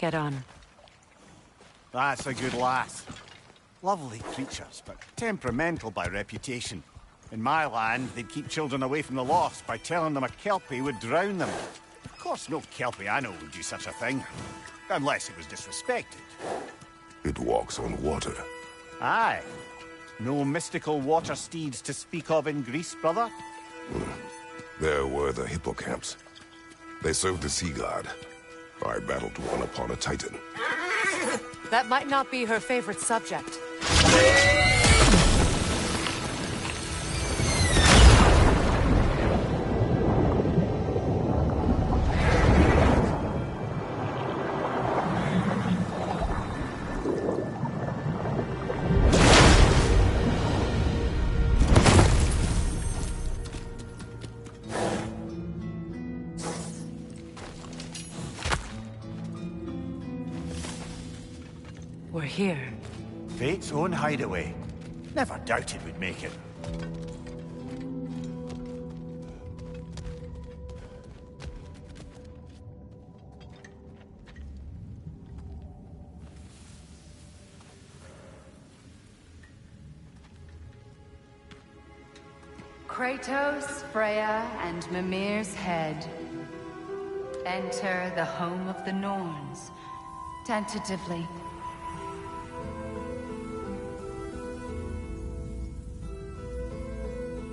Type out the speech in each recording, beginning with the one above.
get on? That's a good lass. Lovely creatures, but temperamental by reputation. In my land, they'd keep children away from the lost by telling them a kelpie would drown them. Of course, no kelpie I know would do such a thing. Unless it was disrespected. It walks on water. Aye. No mystical water steeds to speak of in Greece, brother? There were the hippocamps. They served the sea god. I battled one upon a titan. That might not be her favorite subject. We're here. Fate's own hideaway. Never doubted we'd make it. Kratos, Freya, and Mimir's head. Enter the home of the Norns. Tentatively.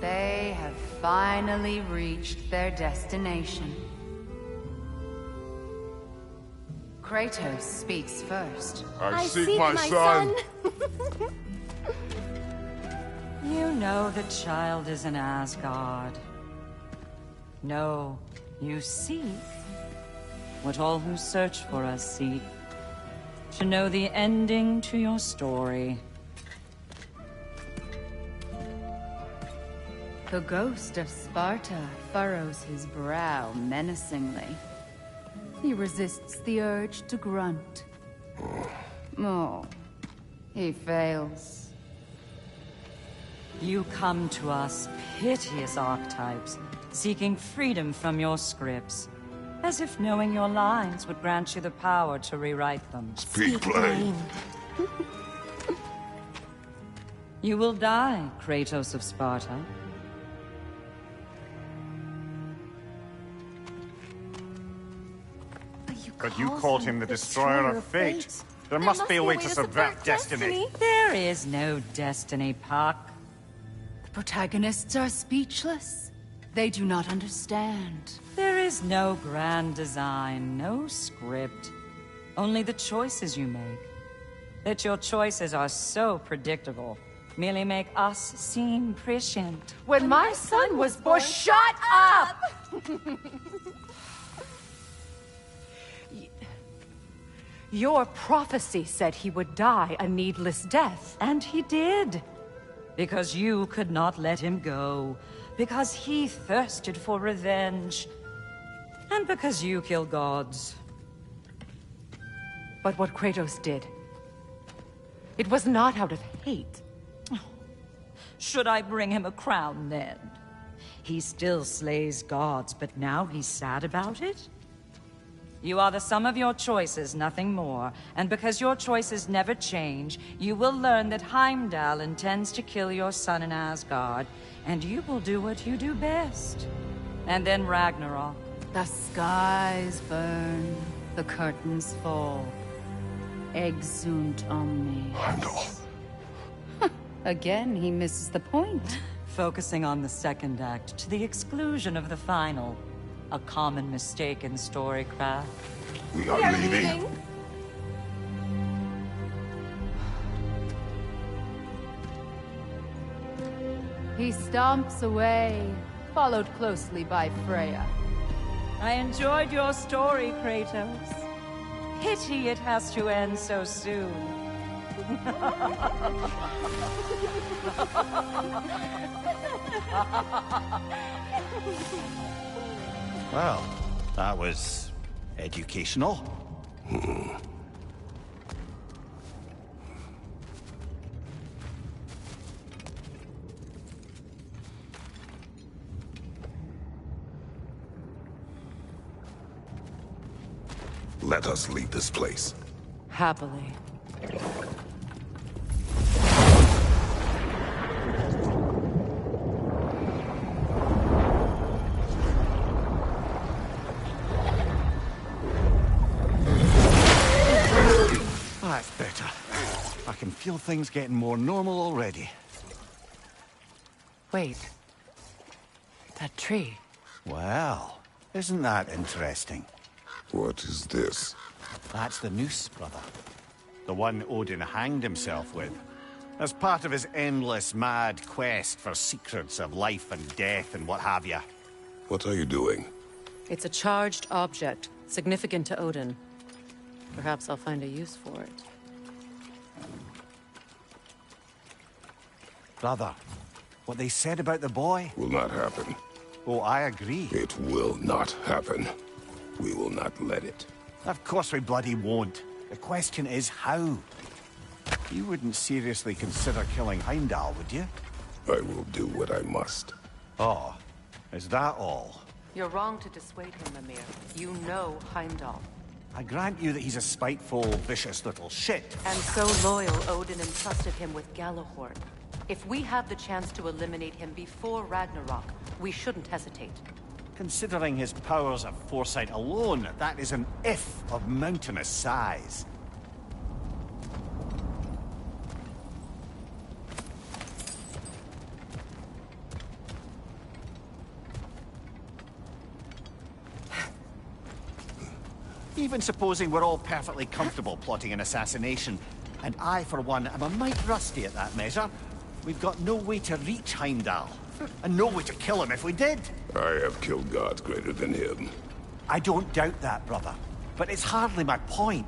They have finally reached their destination. Kratos speaks first. I seek my son. You know the child is in Asgard. No, you seek what all who search for us seek. To know the ending to your story. The ghost of Sparta furrows his brow menacingly. He resists the urge to grunt. Oh, he fails. You come to us, piteous archetypes, seeking freedom from your scripts. As if knowing your lines would grant you the power to rewrite them. Speak plain. You will die, Kratos of Sparta. But you called him the destroyer of fate. There must be a way to subvert destiny. There is no destiny, Puck. The protagonists are speechless. They do not understand. There is no grand design, no script. Only the choices you make. That your choices are so predictable merely make us seem prescient. When my son was born, shut up! Your prophecy said he would die a needless death. And he did. Because you could not let him go. Because he thirsted for revenge. And because you kill gods. But what Kratos did, it was not out of hate. Should I bring him a crown then? He still slays gods, but now he's sad about it? You are the sum of your choices, nothing more. And because your choices never change, you will learn that Heimdall intends to kill your son in Asgard, and you will do what you do best. And then Ragnarok. The skies burn, the curtains fall. Exunt omnes. Heimdall. Again, he misses the point. Focusing on the second act to the exclusion of the final. A common mistake in storycraft. We are leaving. He stomps away, followed closely by Freya. I enjoyed your story, Kratos. Pity it has to end so soon. Well, that was educational. let us leave this place. Happily. That's better. I can feel things getting more normal already. Wait. That tree. Well, isn't that interesting? What is this? That's the noose, brother. The one Odin hanged himself with. As part of his endless, mad quest for secrets of life and death and what have you. What are you doing? It's a charged object, significant to Odin. Perhaps I'll find a use for it. Brother, what they said about the boy? Will not happen. Oh, I agree. It will not happen. We will not let it. Of course we bloody won't. The question is how? You wouldn't seriously consider killing Heimdall, would you? I will do what I must. Oh, is that all? You're wrong to dissuade him, Mimir. You know Heimdall. I grant you that he's a spiteful, vicious little shit. And so loyal, Odin entrusted him with Gjallarhorn. If we have the chance to eliminate him before Ragnarok, we shouldn't hesitate. Considering his powers of foresight alone, that is an if of mountainous size. Even supposing we're all perfectly comfortable plotting an assassination, and I, for one, am a mite rusty at that measure, we've got no way to reach Heimdall, and no way to kill him if we did. I have killed gods greater than him. I don't doubt that, brother, but it's hardly my point.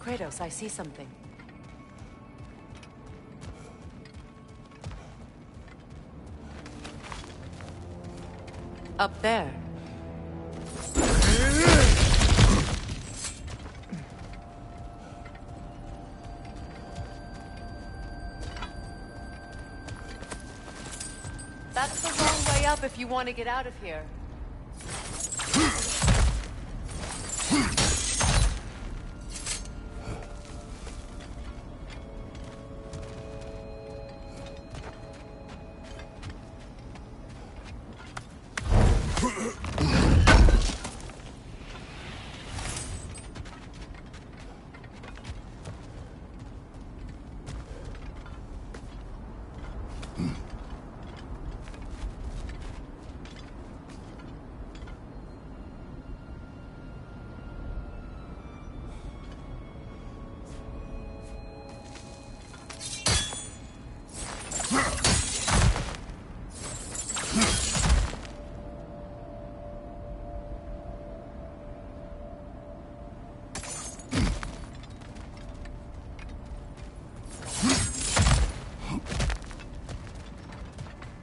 Kratos, I see something. Up there. That's the wrong way up if you want to get out of here.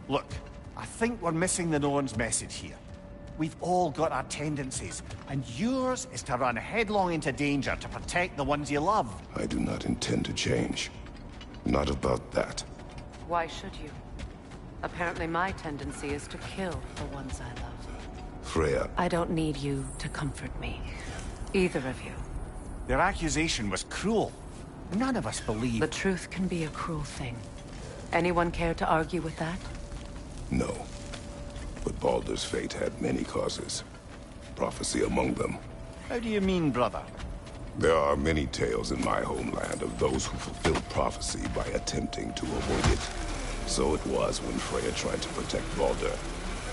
Look, I think we're missing the Norn's message here. We've all got our tendencies, and yours is to run headlong into danger to protect the ones you love. I do not intend to change. Not about that. Why should you? Apparently my tendency is to kill the ones I love. Freya, I don't need you to comfort me. Either of you. Their accusation was cruel. None of us believe... The truth can be a cruel thing. Anyone care to argue with that? no. But Baldur's fate had many causes. Prophecy among them. How do you mean, brother? There are many tales in my homeland of those who fulfilled prophecy by attempting to avoid it. So it was when Freya tried to protect Baldur.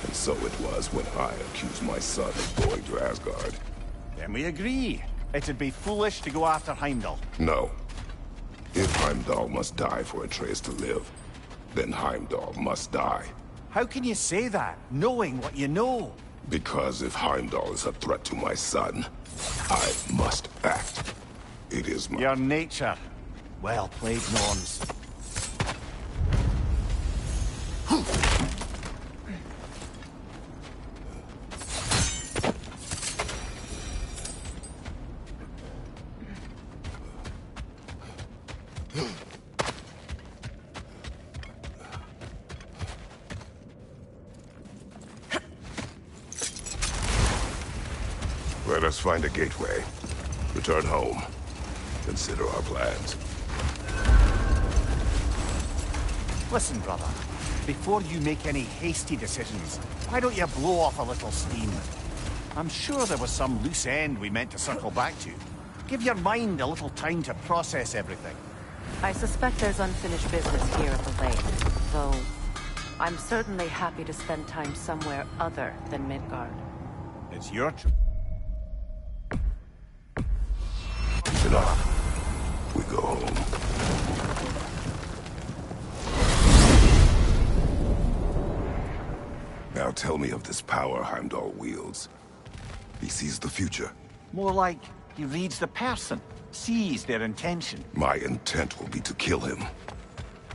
And so it was when I accused my son of going to Asgard. Then we agree. It'd be foolish to go after Heimdall. No. If Heimdall must die for Atreus to live, then Heimdall must die. How can you say that, knowing what you know? Because if Heimdall is a threat to my son, I must act. It is my... Your nature. Well played, Norns. Let us find a gateway. Return home. Consider our plans. Listen, brother. Before you make any hasty decisions, why don't you blow off a little steam? I'm sure there was some loose end we meant to circle back to. Give your mind a little time to process everything. I suspect there's unfinished business here at the lake, though I'm certainly happy to spend time somewhere other than Midgard. It's your choice. Enough. We go home. Now tell me of this power Heimdall wields. He sees the future. More like he reads the person, sees their intention. My intent will be to kill him.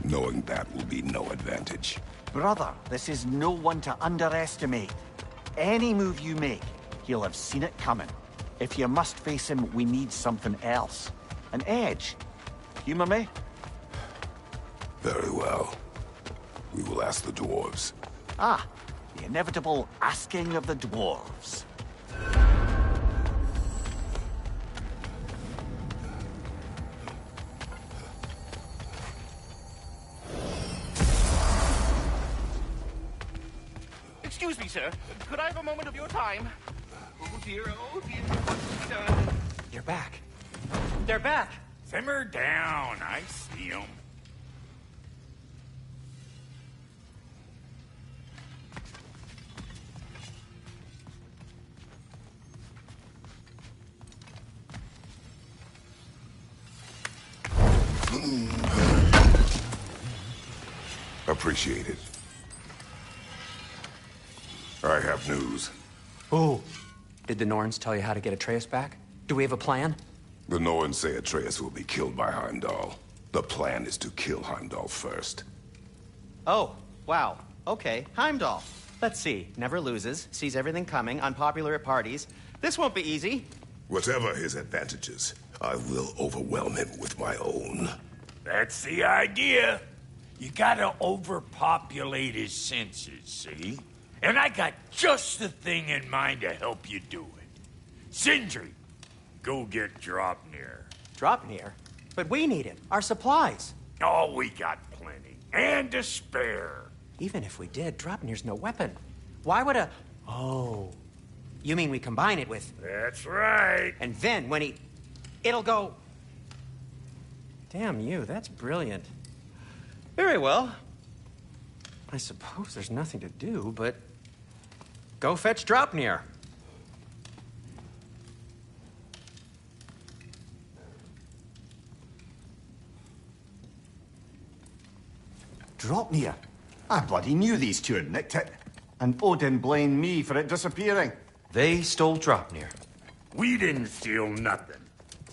Knowing that will be no advantage. Brother, this is no one to underestimate. Any move you make, he'll have seen it coming. If you must face him, we need something else. An edge. Humor me? Very well. We will ask the dwarves. Ah, the inevitable asking of the dwarves. Excuse me, sir. Could I have a moment of your time? Oh dear, what's he done? You're back. They're back! Simmer down, I see him. Appreciate it. I have news. Oh. Did the Norns tell you how to get Atreus back? Do we have a plan? The Norns say Atreus will be killed by Heimdall. The plan is to kill Heimdall first. Oh, wow. Okay, Heimdall. Let's see. Never loses, sees everything coming, unpopular at parties. This won't be easy. Whatever his advantages, I will overwhelm him with my own. That's the idea. You gotta overpopulate his senses, see? And I got just the thing in mind to help you do it. Sindri, go get Dropnir. Dropnir? But we need it. Our supplies. Oh, we got plenty. And to spare. Even if we did, Dropnir's no weapon. Why would a... Oh. You mean we combine it with... That's right. And then when he... It'll go... Damn you, that's brilliant. Very well. I suppose there's nothing to do, but... Go fetch Dropnir. Dropnir? I bloody knew these two had nicked it. And Odin blamed me for it disappearing. They stole Dropnir. We didn't steal nothing.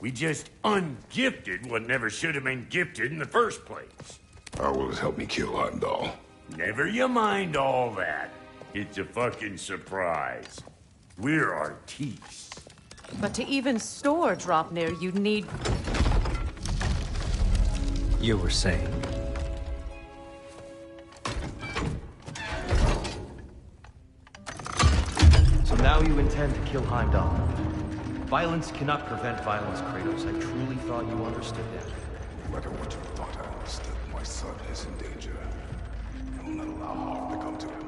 We just ungifted what never should have been gifted in the first place. How will it help me kill Heimdall? Never you mind all that. It's a fucking surprise. We're artistes. But to even store Dropnir, you'd need... You were saying? So now you intend to kill Heimdall. Violence cannot prevent violence, Kratos. I truly thought you understood that. No matter what you thought I understood, my son is in danger. I will not allow harm to come to him.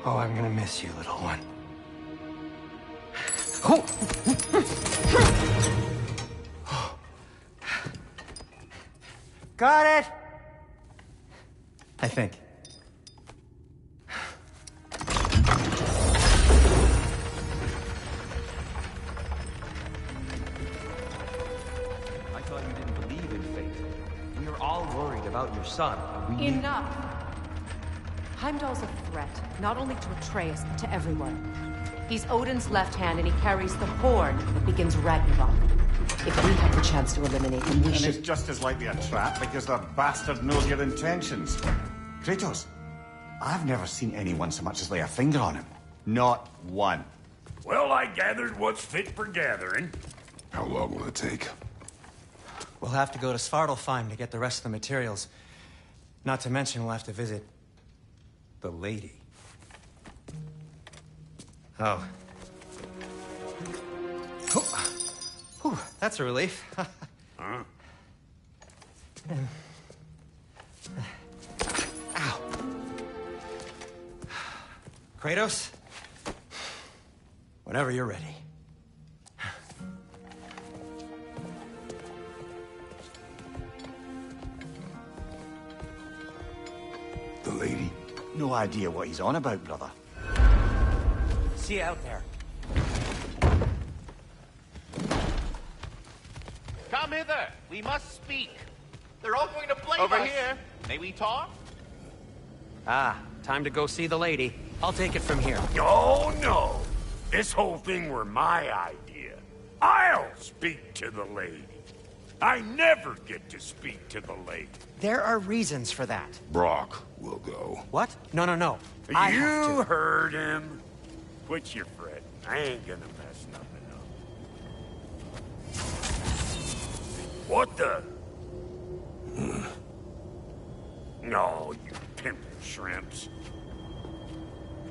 Oh, I'm gonna miss you, little one. Got it! I think. I thought you didn't believe in fate. We were all worried about your son. We knew- Enough! Heimdall's a threat, not only to Atreus, but to everyone. He's Odin's left hand, and he carries the horn that begins Ragnarok. If we have the chance to eliminate him, we And should... it's just as likely a trap because the bastard knows your intentions. Kratos, I've never seen anyone so much as lay a finger on him. Not one. Well, I gathered what's fit for gathering. How long will it take? We'll have to go to Svartalfheim to get the rest of the materials. Not to mention we'll have to visit the lady. Oh. Whew, that's a relief. Huh? Ow. Kratos? Whenever you're ready. The lady? No idea what he's on about, brother. See you out there. Come hither. We must speak. They're all going to blame Over us. here. May we talk? Ah, time to go see the lady. I'll take it from here. Oh, no. This whole thing were my idea. I'll speak to the lady. I never get to speak to the lady. There are reasons for that. Brock will go. What? No, no, no. I have You to. heard him. Quit your fretting. I ain't gonna mess nothing up. What the? No, you pimple shrimps.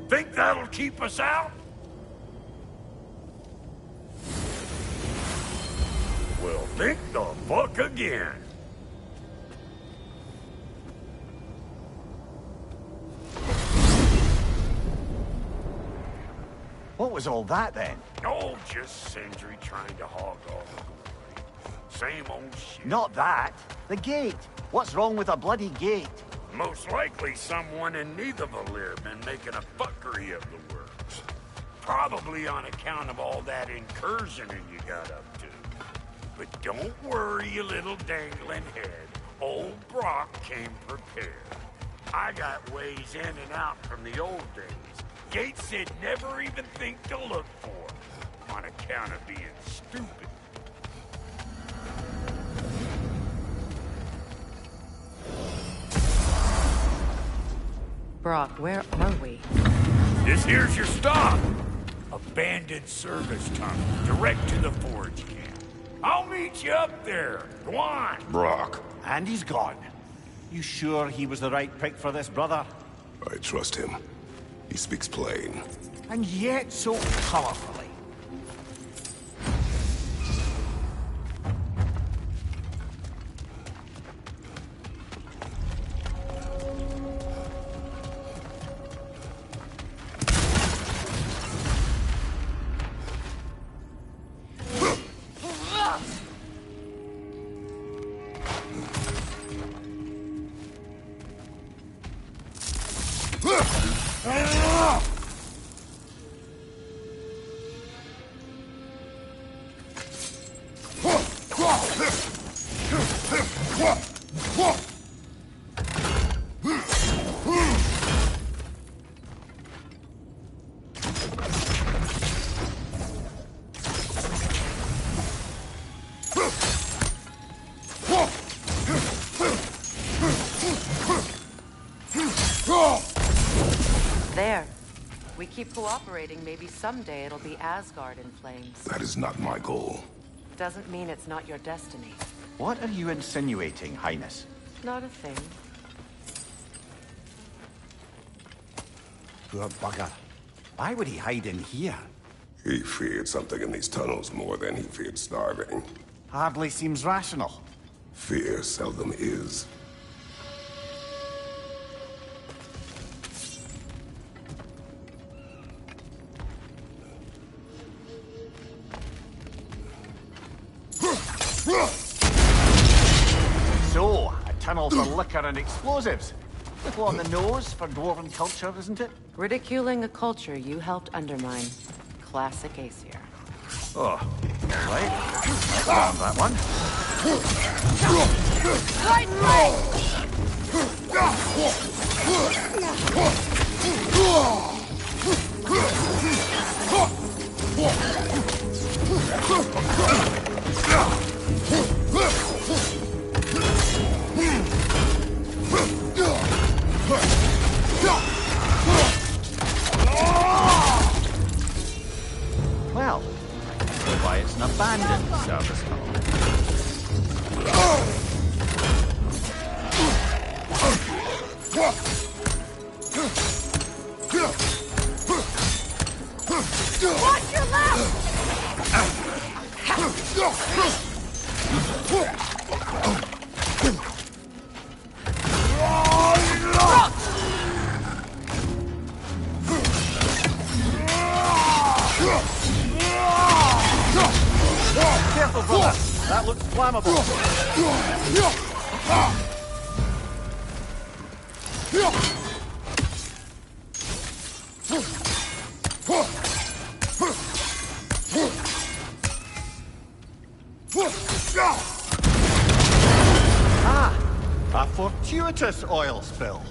Think that'll keep us out? Well, think the fuck again. What was all that then? Oh, just Sindri trying to hog all the glory. Same old shit. Not that. The gate. What's wrong with a bloody gate? Most likely someone in Nidavellir been making a fuckery of the works. Probably on account of all that incursioning you got up to. But don't worry, you little dangling head. Old Brock came prepared. I got ways in and out from the old days. Gates said never even think to look for, on account of being stupid. Brock, where are we? This here's your stop. Abandoned service tunnel, direct to the forge camp. I'll meet you up there. Go on. Brock. And he's gone. You sure he was the right pick for this, brother? I trust him. He speaks plain. And yet so colorfully. There. We keep cooperating, maybe someday it'll be Asgard in flames. That is not my goal. Doesn't mean it's not your destiny. What are you insinuating, Highness? Not a thing. Poor bugger. Why would he hide in here? He feared something in these tunnels more than he feared starving. Hardly seems rational. Fear seldom is. tunnel for liquor and explosives. Little on the nose for dwarven culture, isn't it? Ridiculing a culture you helped undermine. Classic Aesir. Oh, right. Found that one. Right way! Well, why it's an abandoned service hall. Watch your left! Careful, brother. That looks flammable. Ah, a fortuitous oil spill.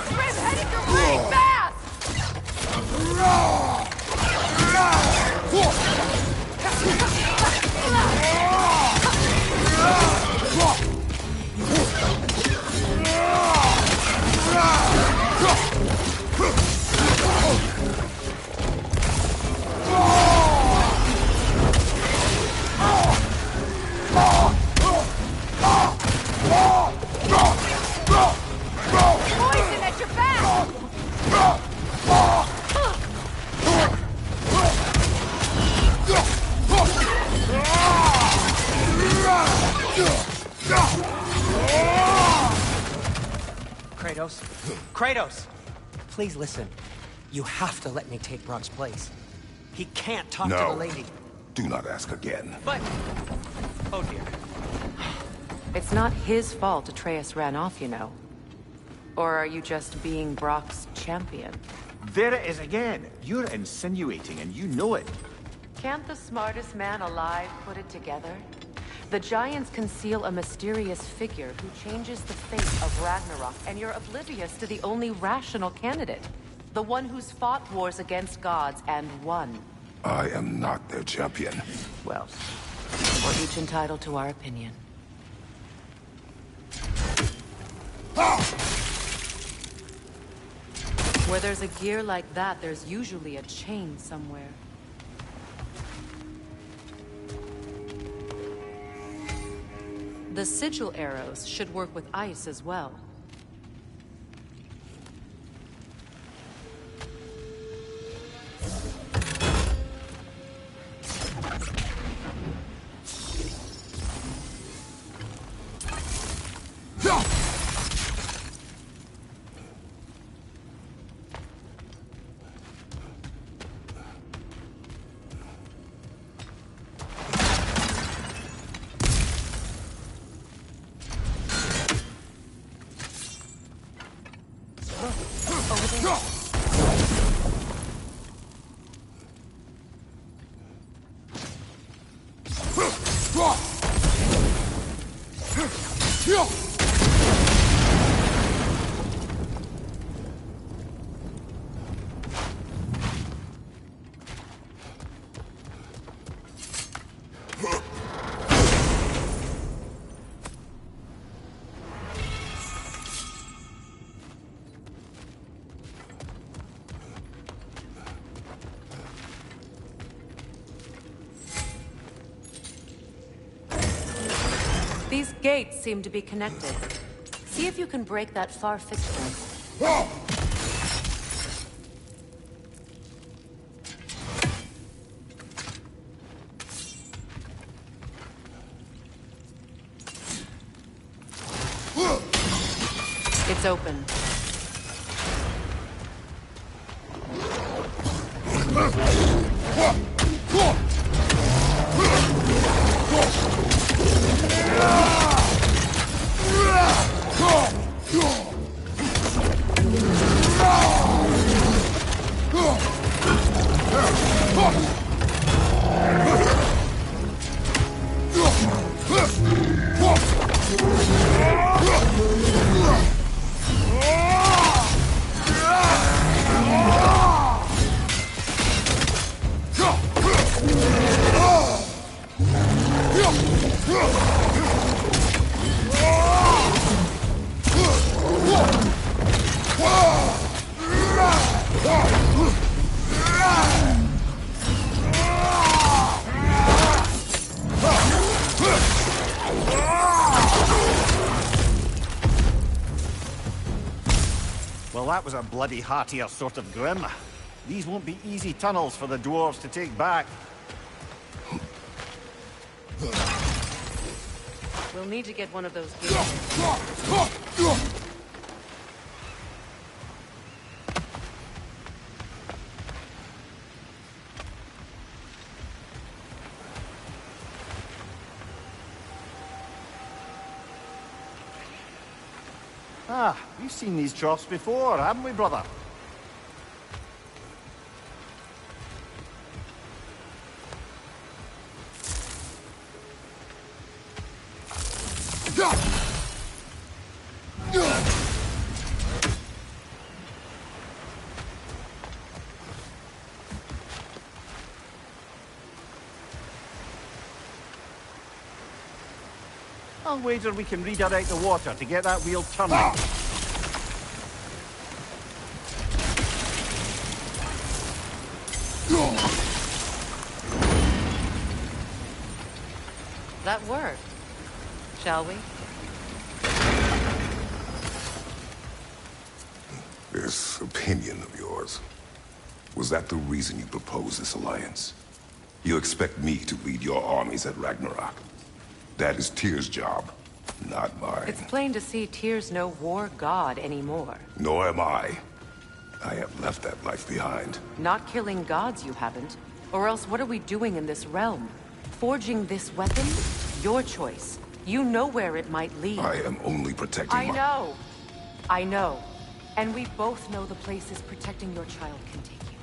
Grim, heading your way, fast! Poison at your back! Kratos. Kratos! Please listen. You have to let me take Brock's place. He can't talk to No. the lady. Do not ask again. But... Oh dear. It's not his fault Atreus ran off, you know. Or are you just being Brock's champion? There it is again. You're insinuating and you know it. Can't the smartest man alive put it together? The Giants conceal a mysterious figure who changes the fate of Ragnarok, and you're oblivious to the only rational candidate. The one who's fought wars against gods and won. I am not their champion. Well, we're each entitled to our opinion. Where there's a gear like that, there's usually a chain somewhere. The sigil arrows should work with ice as well. These gates seem to be connected. See if you can break that far fixture. It's open. Well, that was a bloody heartier sort of grim. These won't be easy tunnels for the dwarves to take back. We'll need to get one of those gates. Ah, we've seen these troughs before, haven't we, brother? I'll wager we can redirect the water to get that wheel turning. That worked. Shall we? This opinion of yours, was that the reason you proposed this alliance? You expect me to lead your armies at Ragnarok? That is Tyr's job, not mine. It's plain to see Tyr's no war god anymore. Nor am I. I have left that life behind. Not killing gods, you haven't. Or else what are we doing in this realm? Forging this weapon? Your choice. You know where it might lead. I am only protecting I know. I know. And we both know the places protecting your child can take you.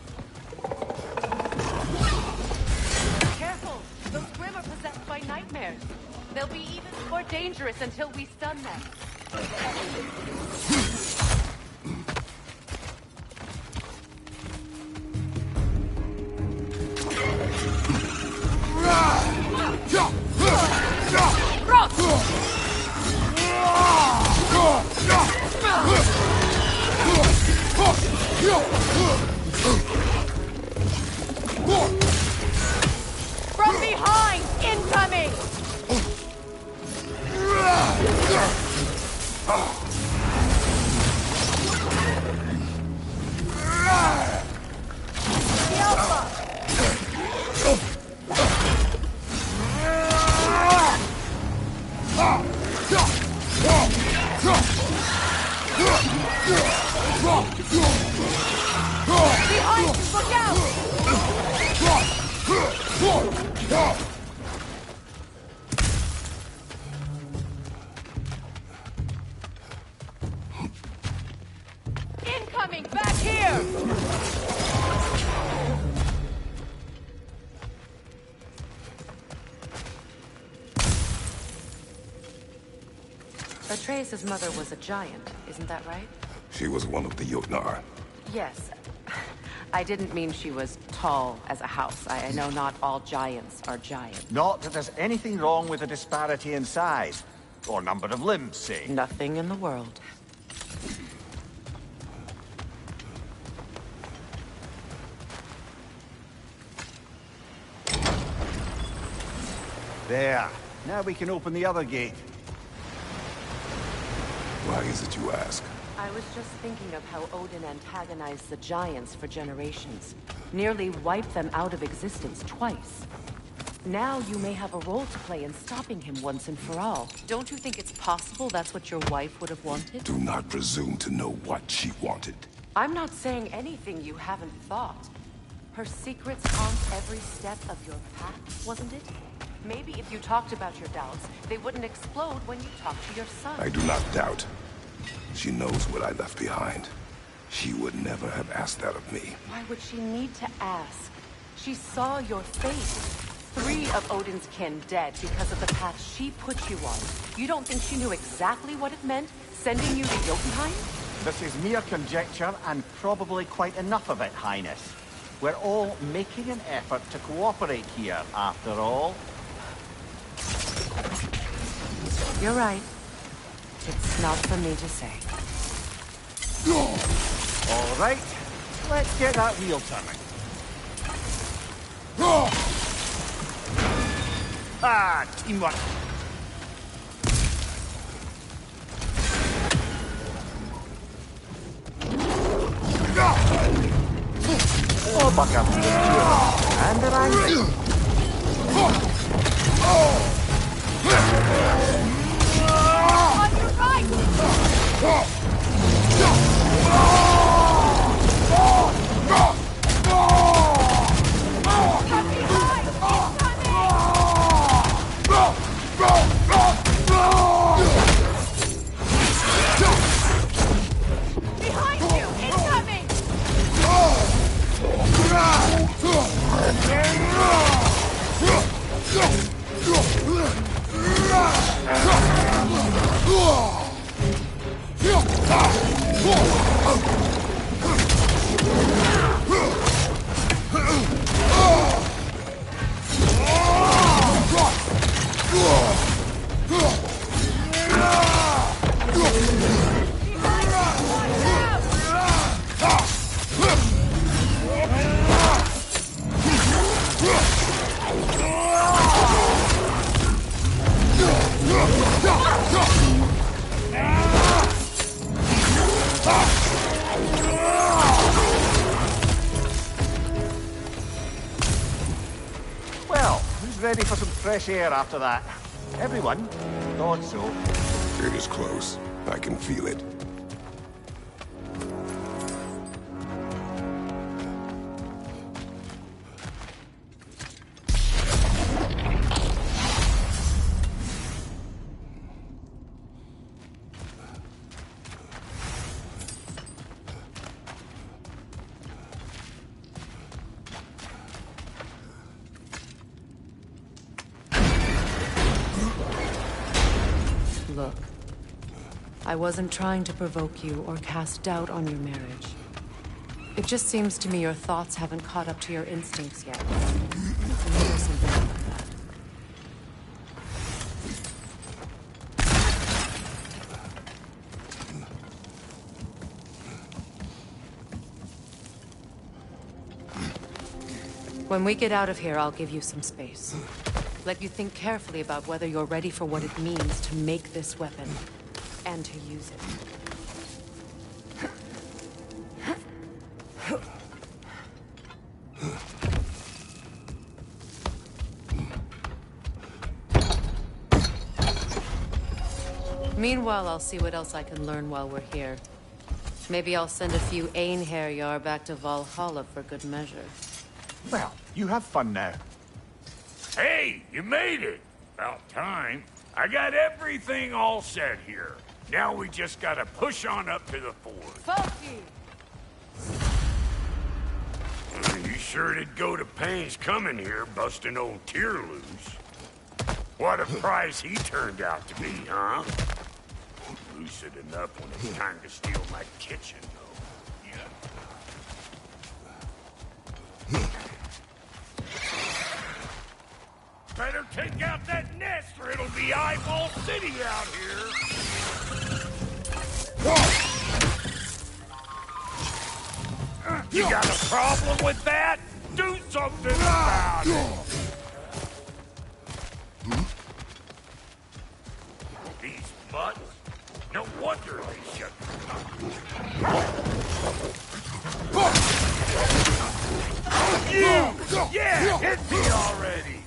Careful! Those Grimm are possessed by nightmares. They'll be even more dangerous until we stun them. From behind! Incoming! Behind! Look out! Incoming! Back here! Atreus' mother was a giant, isn't that right? She was one of the Jotnar. Yes. I didn't mean she was tall as a house. I know not all giants are giants. Not that there's anything wrong with the disparity in size. Or number of limbs, say. Nothing in the world. There. Now we can open the other gate. Why is it you ask? I was just thinking of how Odin antagonized the giants for generations. Nearly wiped them out of existence twice. Now you may have a role to play in stopping him once and for all. Don't you think it's possible that's what your wife would have wanted? Do not presume to know what she wanted. I'm not saying anything you haven't thought. Her secrets haunt every step of your path, wasn't it? Maybe if you talked about your doubts, they wouldn't explode when you talk to your son. I do not doubt. She knows what I left behind. She would never have asked that of me. Why would she need to ask? She saw your fate. 3 of Odin's kin dead because of the path she put you on. You don't think she knew exactly what it meant, sending you to Jotunheim? This is mere conjecture, and probably quite enough of it, Highness. We're all making an effort to cooperate here, after all. You're right. It's not for me to say. All right, let's get that wheel turning. Ah, teamwork. Oh, buck up. And they're angry. On your right! From behind! Incoming! Behind you! Incoming! Well, who's ready for some fresh air after that? Everyone? Thought so. It is close. I can feel it. Look, I wasn't trying to provoke you or cast doubt on your marriage. It just seems to me your thoughts haven't caught up to your instincts yet. Maybe there's something wrong with that. When we get out of here, I'll give you some space. Let you think carefully about whether you're ready for what it means to make this weapon, and to use it. Meanwhile, I'll see what else I can learn while we're here. Maybe I'll send a few Einherjar back to Valhalla for good measure. Well, you have fun now. Hey, you made it! About time. I got everything all set here. Now we just gotta push on up to the fort. Funky! You sure did go to pains coming here, busting old Tyr loose. What a prize he turned out to be, huh? Lucid enough when it's time to steal my kitchen, though. Yeah. Better take out that nest or it'll be Eyeball City out here. You got a problem with that? Do something about it! These mutts? No wonder they shut you! Yeah, hit me already!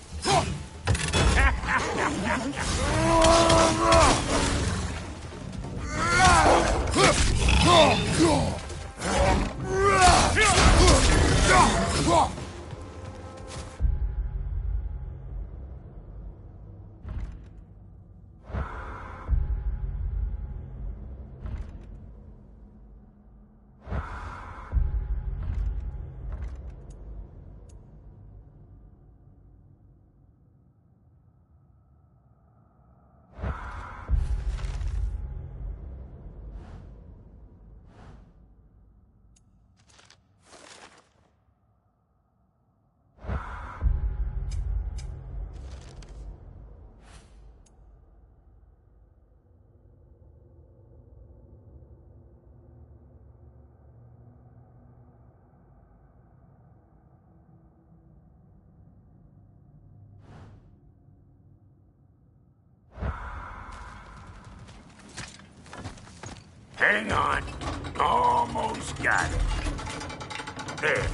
Hang on. Almost got it. There.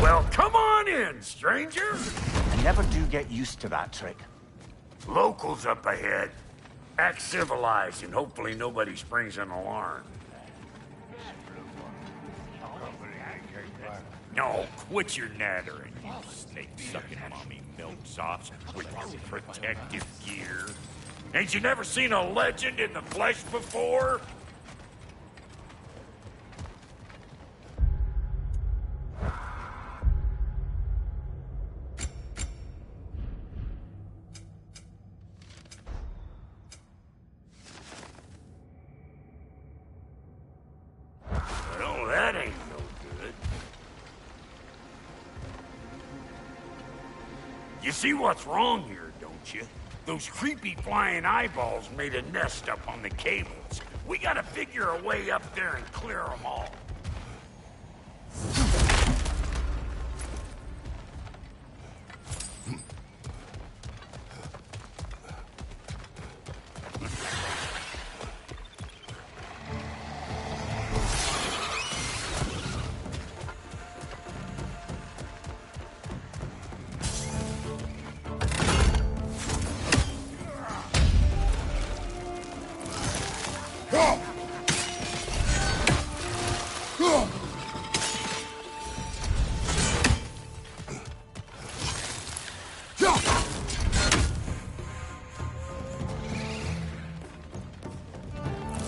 Well, come on in, stranger. I never do get used to that trick. Locals up ahead. Act civilized and hopefully nobody springs an alarm. No, quit your nattering, you snake-sucking mommy milksops with your protective gear. Ain't you never seen a legend in the flesh before? Well, that ain't no good. You see what's wrong here, don't you? Those creepy flying eyeballs made a nest up on the cables. We gotta figure a way up there and clear them all.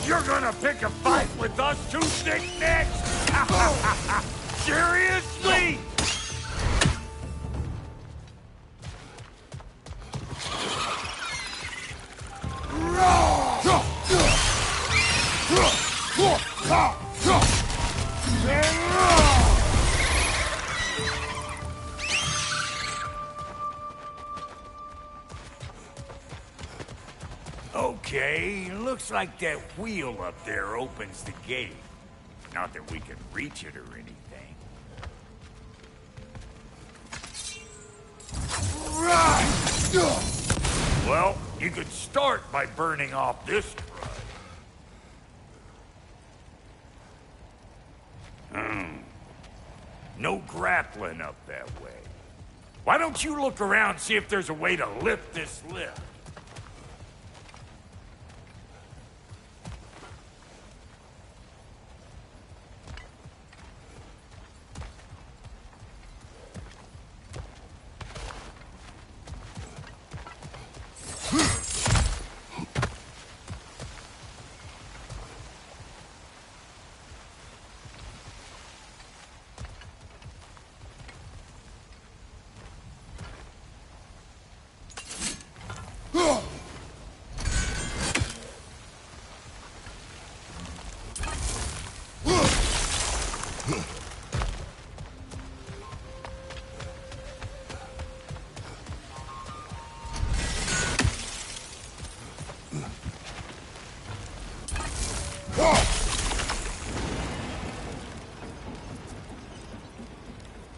You're gonna pick a fight with us two thick-necks? Seriously? Okay, looks like that wheel up there opens the gate. Not that we can reach it or anything. Well, you could start by burning off this crud. No grappling up that way. Why don't you look around and see if there's a way to lift this lift?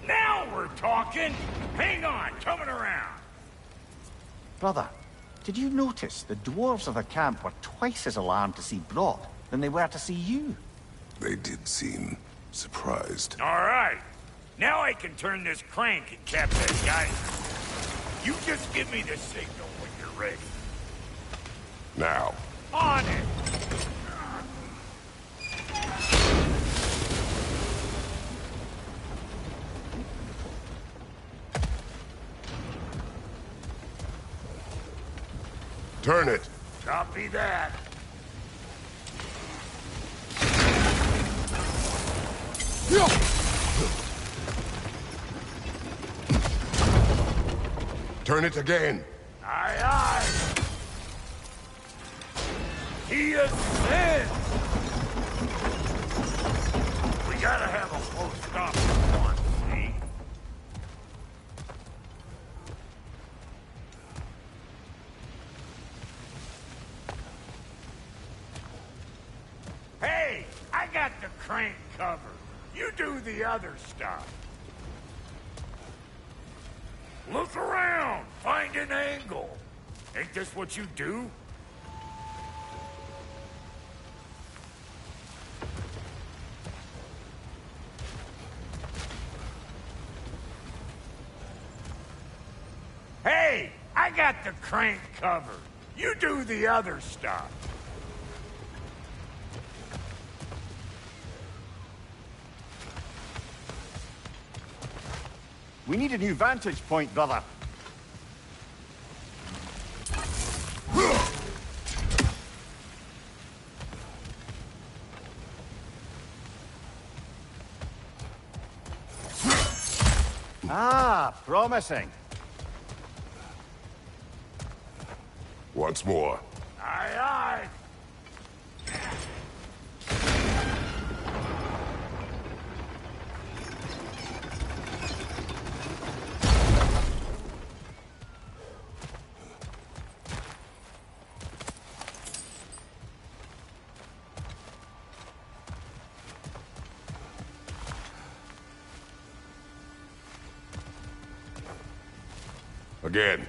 Now we're talking! Hang on, coming around! Brother, did you notice the dwarves of the camp were twice as alarmed to see Brot than they were to see you? They did seem surprised. All right. Now I can turn this crank and cap that guy. You just give me the signal when you're ready. Now. On it! Turn it. Copy that. Turn it again. Aye, aye. He ascends. We gotta have a full stop at once, see? Hey, I got the crank covered. You do the other stuff. Look around. Find an angle. Ain't this what you do? crank covered. You do the other stuff. We need a new vantage point, brother. Ah, promising. Once more. Aye, aye. Again.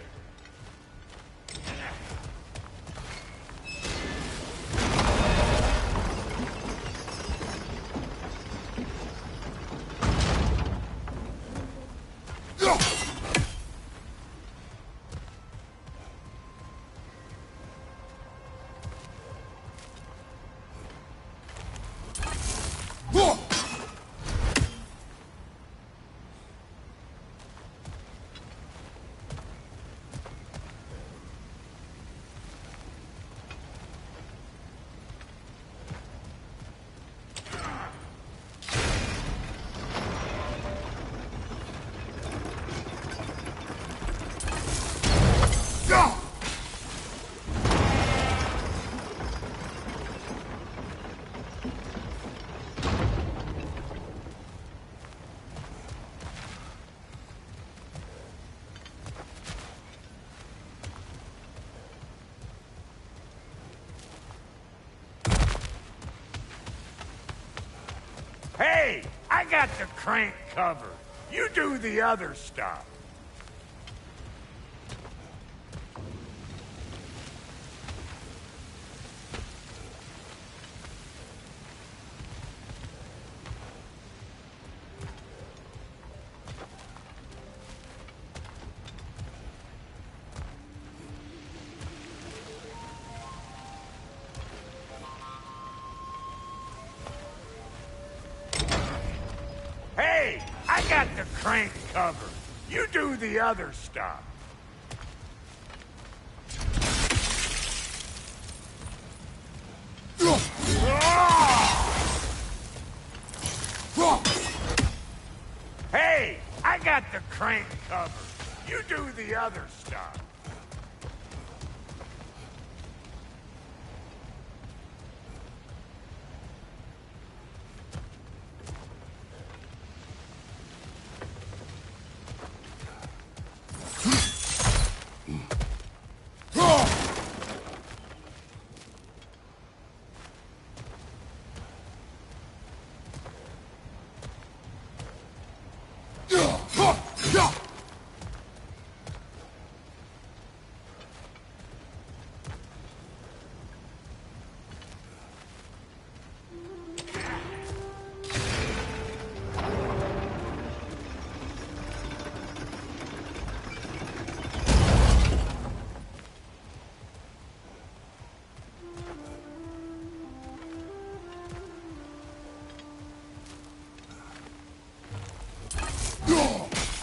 Hey, I got the crank covered. You do the other stuff. Hey, I got the crank covered. You do the other stuff. Hey, I got the crank covered. You do the other stuff.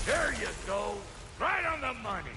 There you go. Right on the money.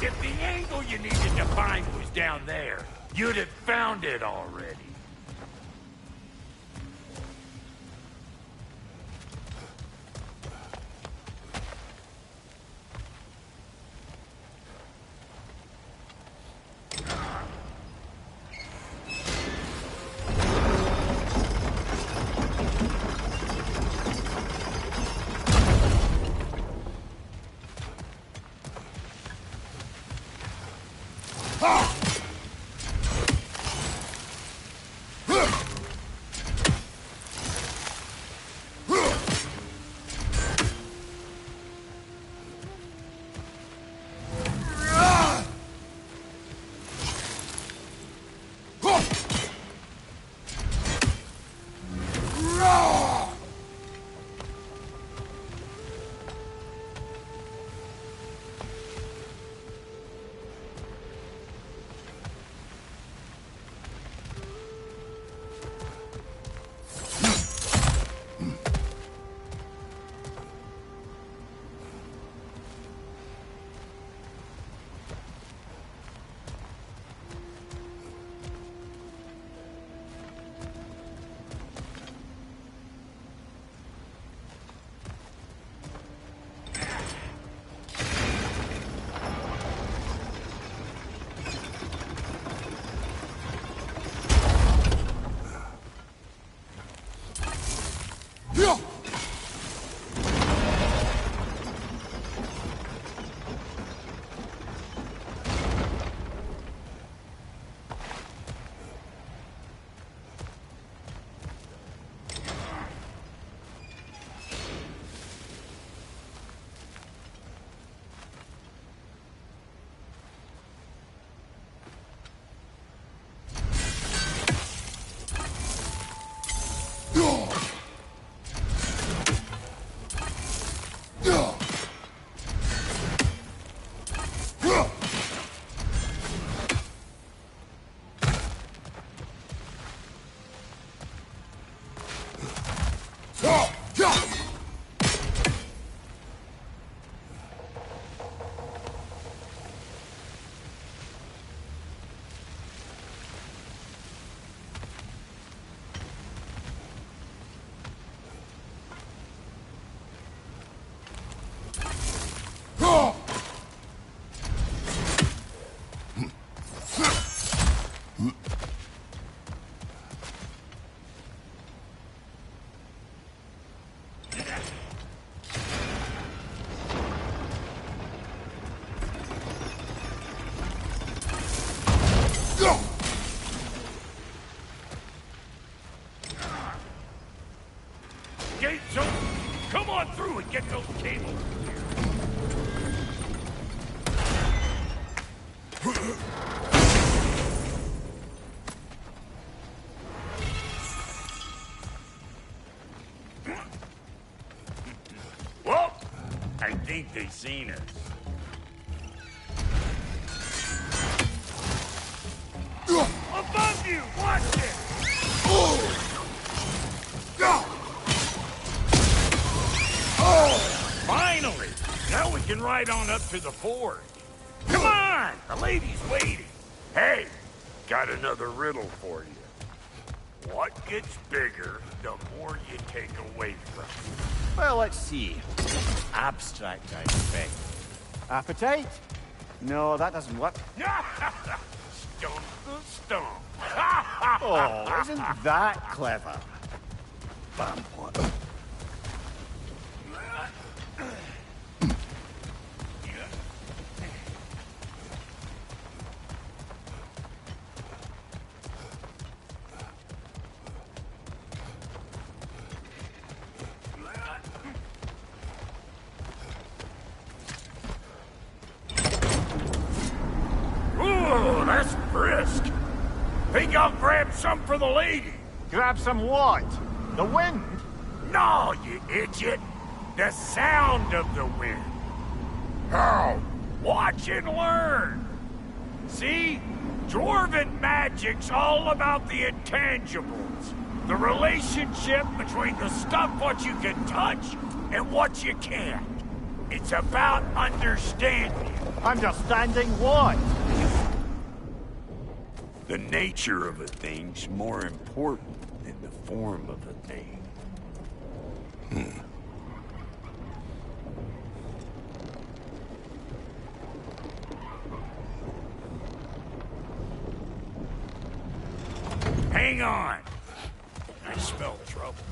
If the angle you needed to find was down there, you'd have found it already. gate's open. Come on through and get those cables. Well, I think they've seen us. Above you! Watch it! Finally! Now we can ride on up to the fort. Come on! The lady's waiting. Hey, got another riddle for you. What gets bigger the more you take away from it? Well, let's see. Abstract, I expect. Appetite? No, that doesn't work. Stump the stump. Oh, isn't that clever? Vampire. Ooh, that's brisk. Think I'll grab some for the lady. Grab some what? The wind? No, you idiot. The sound of the wind. How? Watch and learn. See? Dwarven magic's all about the intangibles. The relationship between the stuff what you can touch and what you can't. It's about understanding. Understanding what? The nature of a thing's more important than the form of a thing. Hang on. I smell trouble.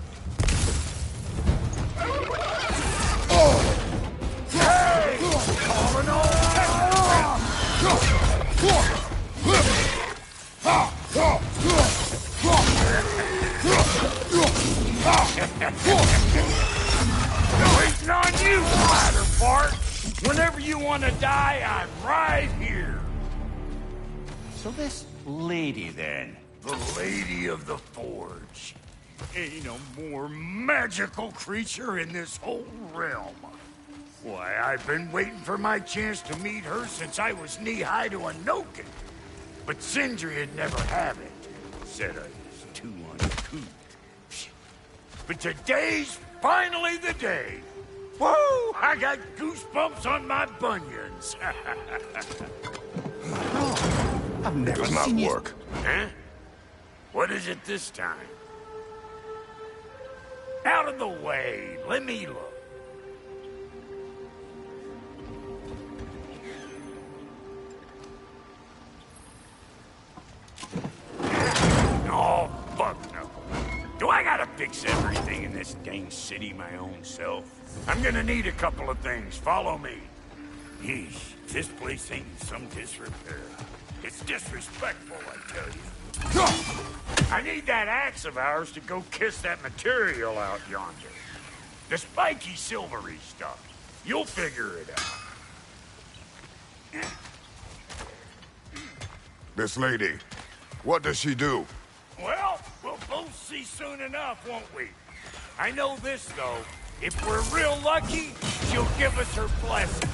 Hey! Calling all waiting on you, ladder fart. Whenever you want to die, I'm right here. So this lady, then? The Lady of the Forge. Ain't a more magical creature in this whole realm. Why, I've been waiting for my chance to meet her since I was knee-high to a Noken. But Sindri would never have it. Said I was too uncouth. But today's finally the day. Woo! I got goosebumps on my bunions. I've never Does not seen you... work. Huh? What is it this time? Out of the way. Let me look. Oh, fuck no. Do I gotta fix everything in this dang city my own self? I'm gonna need a couple of things. Follow me. Yeesh, this place ain't in some disrepair. It's disrespectful, I tell you. I need that axe of ours to go kiss that material out yonder. The spiky silvery stuff. You'll figure it out. This lady, what does she do? Well, we'll both see soon enough, won't we? I know this, though. If we're real lucky, she'll give us her blessing.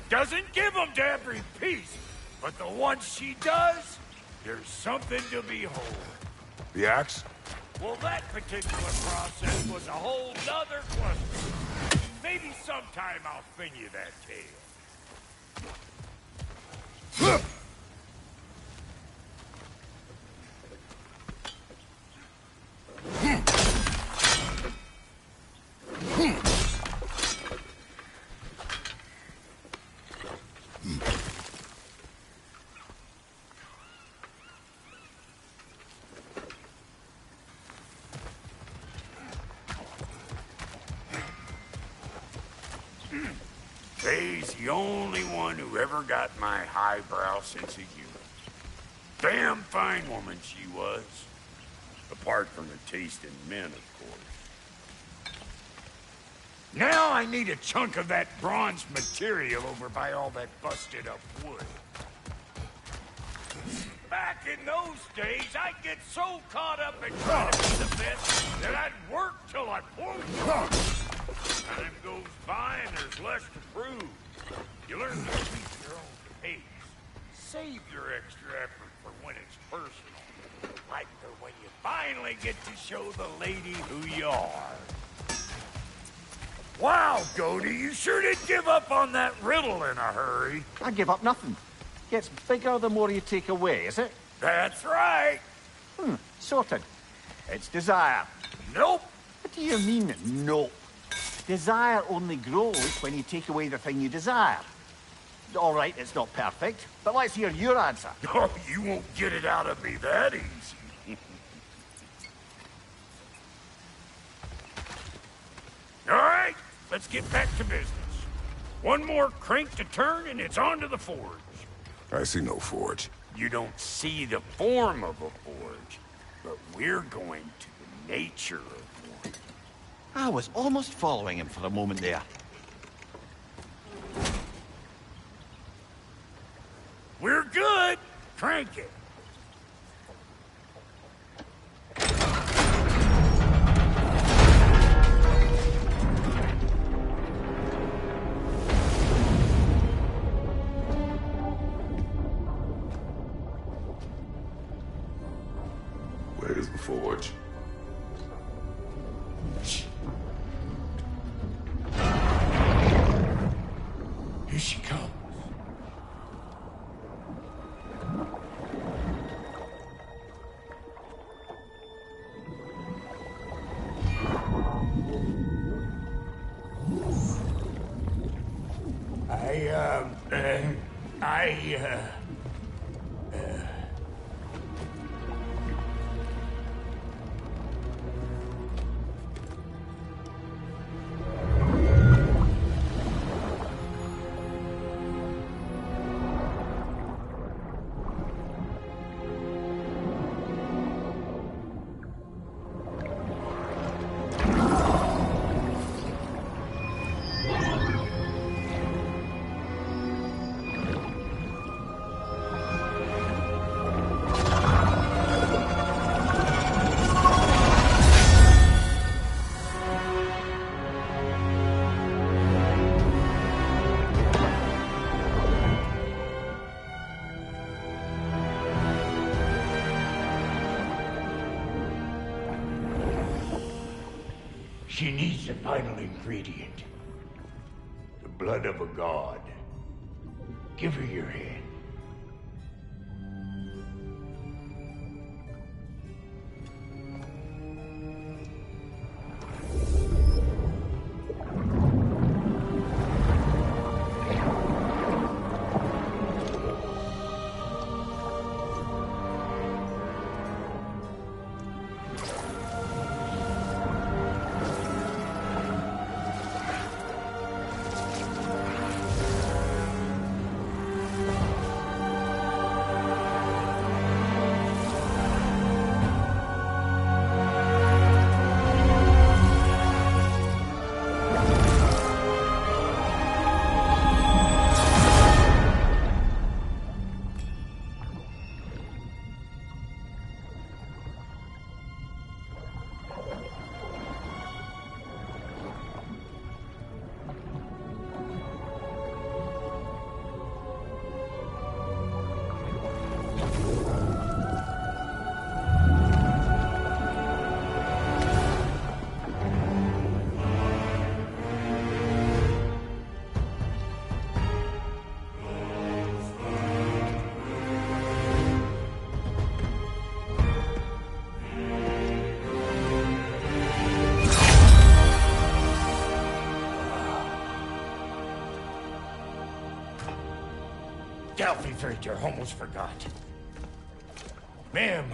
Doesn't give them to every piece, but the ones she does, there's something to behold. The axe? Well, that particular process was a whole nother question. Maybe sometime I'll fin you that tale. Faye's the only one who ever got my highbrow sense of humor. Damn fine woman she was. Apart from the taste in men, of course. Now I need a chunk of that bronze material over by all that busted up wood. Back in those days, I'd get so caught up in trying to be the best that I'd work till I pulled. Time goes by and there's less to prove. You learn to keep your own pace. Save your extra effort for when it's personal. Like for when you finally get to show the lady who you are. Wow, Goody, you sure did give up on that riddle in a hurry. I give up nothing. Gets bigger the more you take away, is it? That's right. Sorted. It's desire. Nope. What do you mean, nope? Desire only grows when you take away the thing you desire. All right, it's not perfect, but let's hear your answer. Oh, you won't get it out of me that easy. All right, let's get back to business. One more crank to turn and it's on to the forge. I see no forge. You don't see the form of a forge, but we're going to the nature of one. I was almost following him for a moment there. We're good. Crank it. Where's the forge? Here she comes. She needs the final ingredient. The blood of a god. Give her your hand. Filter, almost forgot. Ma'am,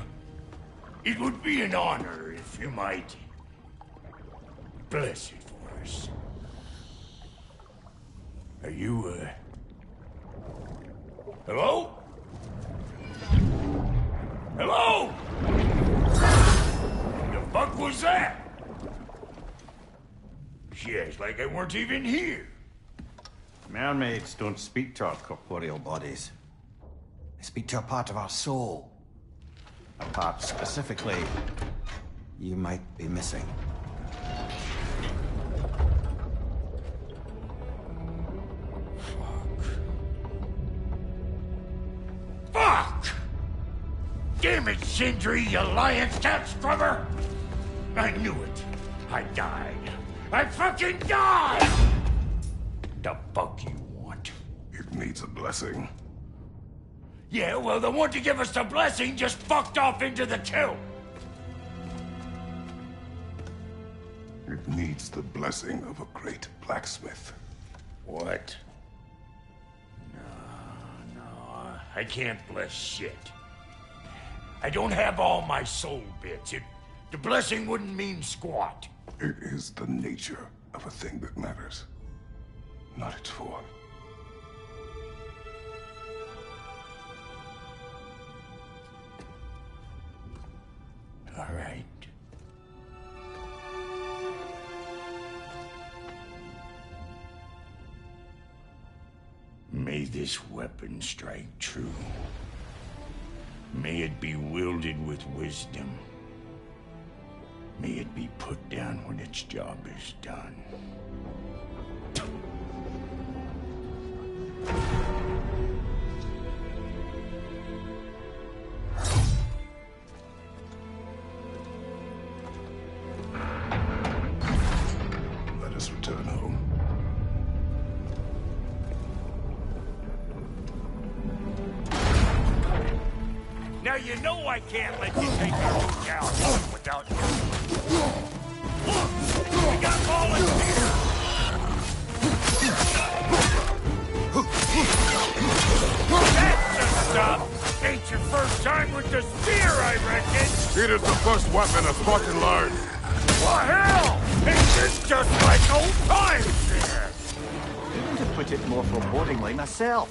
it would be an honor if you might bless it for us. Are you, hello? Hello? The fuck was that? Yes, like I weren't even here. Mermaids don't speak to our corporeal bodies. They speak to a part of our soul. A part specifically you might be missing. Fuck! Damn it, Sindri, you lion cat scrubber! I knew it. I died. I fucking died! The fuck you want? It needs a blessing. Yeah, well, the one to give us the blessing just fucked off into the tomb. It needs the blessing of a great blacksmith. What? No, I can't bless shit. I don't have all my soul bits. The blessing wouldn't mean squat. It is the nature of a thing that matters, not its form. All right. May this weapon strike true. May it be wielded with wisdom. May it be put down when its job is done. Let us return home. Now you know I can't let you take our hotel home without you. Look! We got volunteers! That's the stuff! Ain't your first time with the spear, I reckon! It is the first weapon a Spartan learned. Well, hell! Ain't this just like old times here? Even to put it more forebodingly myself.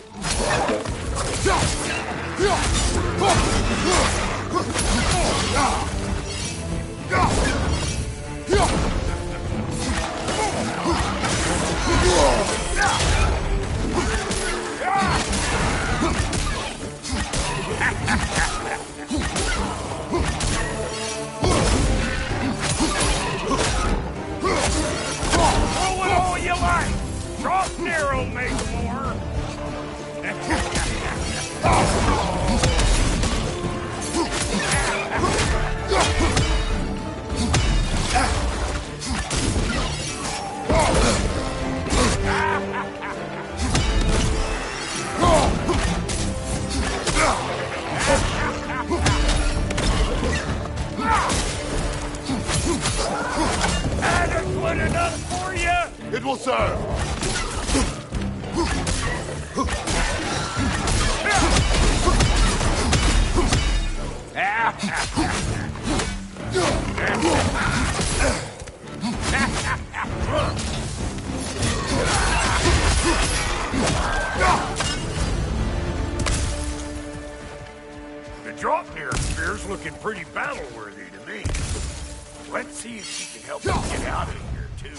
Throw it all you like! Drop near'll make more! Adequate enough for you? It will serve. The drop near spear's looking pretty battle-worthy to me. Let's see if she can help us get out of here, too.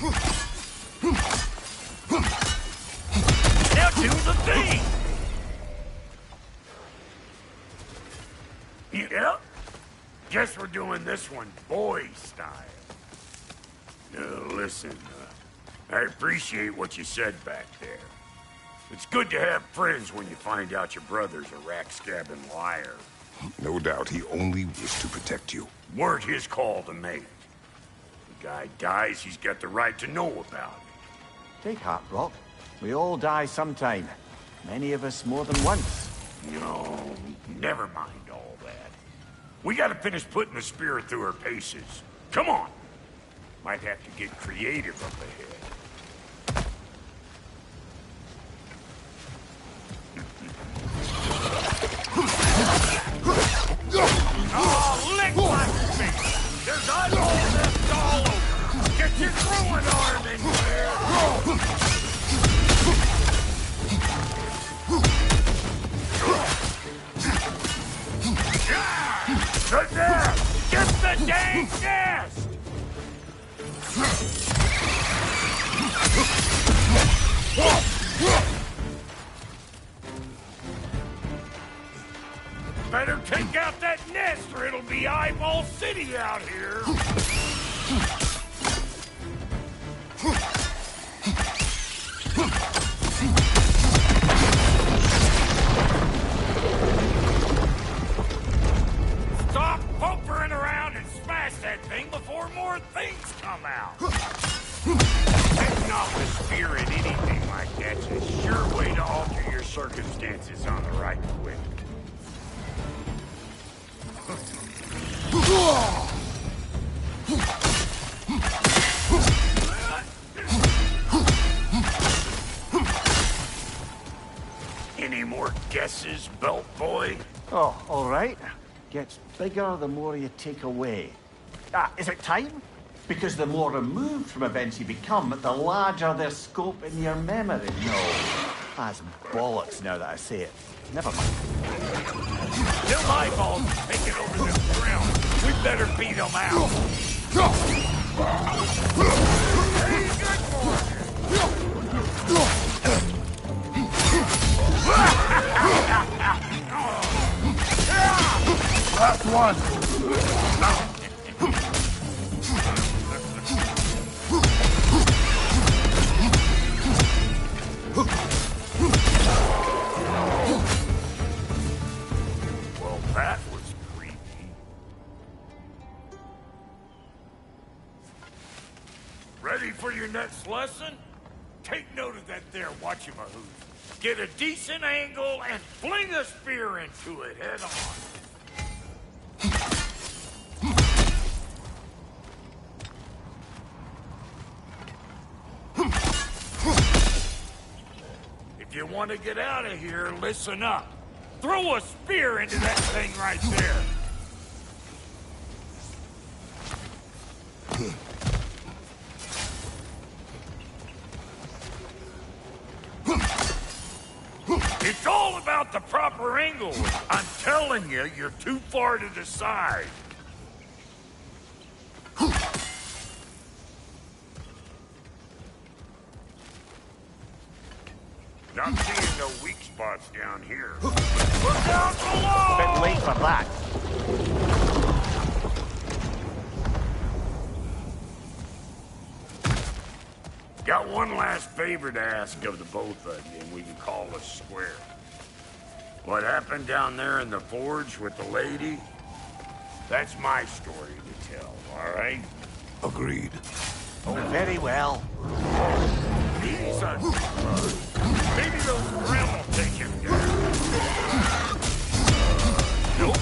Now do the thing! Yep. Guess we're doing this one boy style. Listen, I appreciate what you said back there. It's good to have friends when you find out your brother's a rack-scabbing liar. No doubt he only wished to protect you. Weren't his call to make. The guy dies, he's got the right to know about it. Take heart, Rock. We all die sometime. Many of us more than once. No, never mind all that. We gotta finish putting the spear through her paces. Come on! Might have to get creative up ahead. Oh, lick my face! There's eyeballs left all over! Get your throwing arm in there! Sit there! Get the dang nest! be eyeball city out here. Stop pumpering around and smash that thing before more things come out. Setting off the spear at anything like that's a sure way to alter your circumstances on the right quick. Any more guesses, belt boy? Oh, all right. Gets bigger the more you take away. Ah, is it time? Because the more removed from events you become, the larger their scope in your memory. No, that's bollocks now that I say it. Never mind. Them eyeballs are taking over this ground. We better beat them out. Hey, good morning. Last one. Well, that was creepy. Ready for your next lesson? Take note of that there whatchamahoot. Get a decent angle and fling a spear into it head on. If you want to get out of here, listen up. Throw a spear into that thing right there. It's all about the proper angle. I'm telling you, you're too far to the side. Not seeing no weak spots down here. Look out below! Bit late for that. Got one last favor to ask of the both of you, and we can call us square. What happened down there in the forge with the lady? That's my story to tell, all right? Agreed. Oh, very well. He's a... maybe those grim will take him down. Nope.